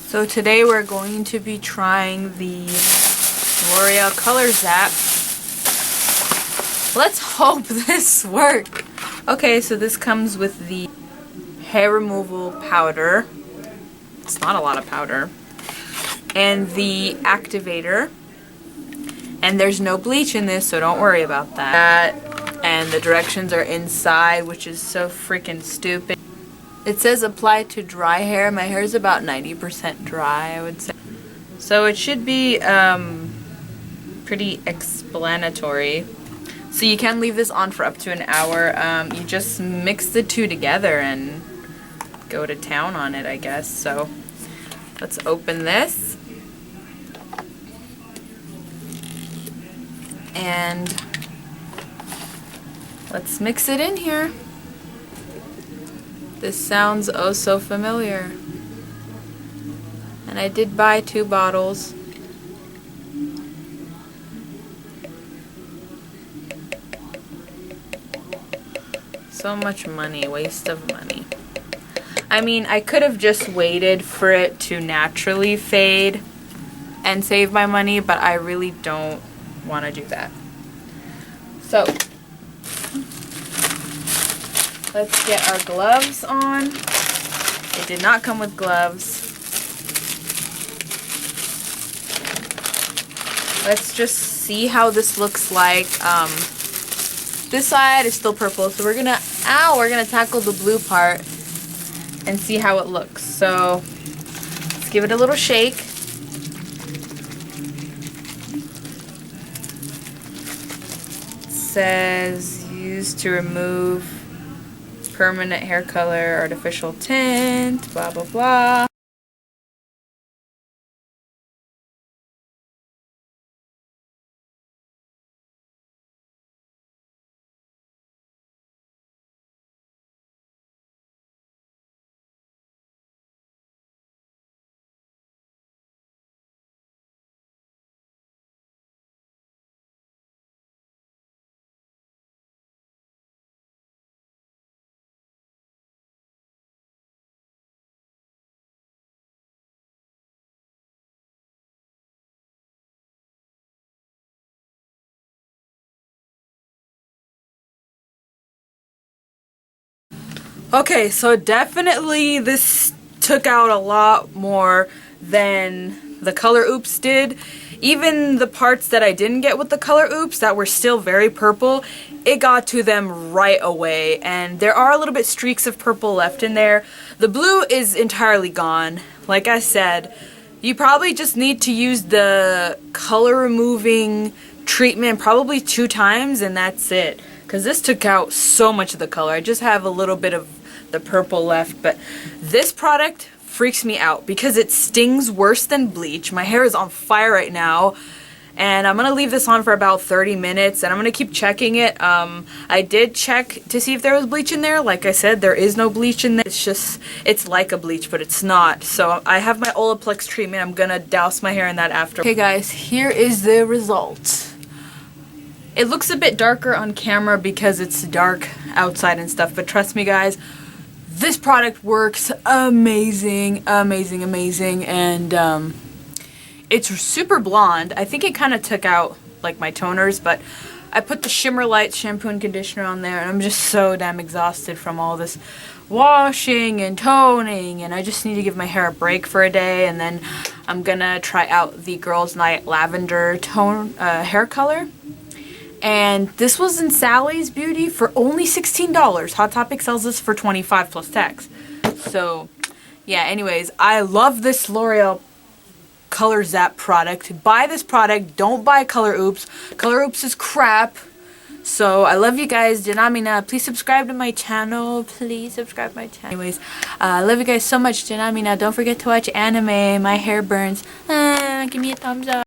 So today we're going to be trying the L'Oreal Color Zap. Let's hope this works. Okay, so this comes with the hair removal powder. It's not a lot of powder. And the activator. And there's no bleach in this, so don't worry about that. And the directions are inside, which is so freaking stupid. It says apply to dry hair. My hair is about 90% dry, I would say. So it should be pretty explanatory. So you can leave this on for up to an hour. You just mix the two together and go to town on it, I guess. So let's open this. And let's mix it in here. This sounds oh so familiar. And I did buy 2 bottles. So much money, waste of money. I mean, I could have just waited for it to naturally fade and save my money, but I really don't want to do that. So let's get our gloves on. It did not come with gloves. Let's just see how this looks like. This side is still purple, so we're gonna tackle the blue part and see how it looks. So let's give it a little shake. It says used to remove permanent hair color, artificial tint, blah blah blah. Okay, so definitely this took out a lot more than the Color Oops did. Even the parts that I didn't get with the Color Oops that were still very purple, it got to them right away. And there are a little bit streaks of purple left in there. The blue is entirely gone. Like I said, you probably just need to use the color removing treatment probably 2 times and that's it. Because this took out so much of the color. I just have a little bit of the purple left, but this product freaks me out because it stings worse than bleach. My hair is on fire right now, and I'm gonna leave this on for about 30 minutes, and I'm gonna keep checking it. I did check to see if there was bleach in there. Like I said, there is no bleach in there. It's like a bleach, but it's not. So I have my Olaplex treatment. I'm gonna douse my hair in that after. Okay guys, here is the result. It looks a bit darker on camera because it's dark outside and stuff, but trust me guys, this product works amazing, amazing, amazing, and it's super blonde. I think it kind of took out like my toners, but I put the Shimmer Light shampoo and conditioner on there, and I'm just so damn exhausted from all this washing and toning, and I just need to give my hair a break for a day, and then I'm gonna try out the Girls Night Lavender tone hair color. And this was in Sally's Beauty for only $16. Hot Topic sells this for $25 plus tax. So, yeah, anyways, I love this L'Oreal Color Zap product. Buy this product. Don't buy Color Oops. Color Oops is crap. So, I love you guys. Dinamina. Please subscribe to my channel. Please subscribe to my channel. Anyways, I love you guys so much. Dinamina. Don't forget to watch anime. My hair burns. Give me a thumbs up.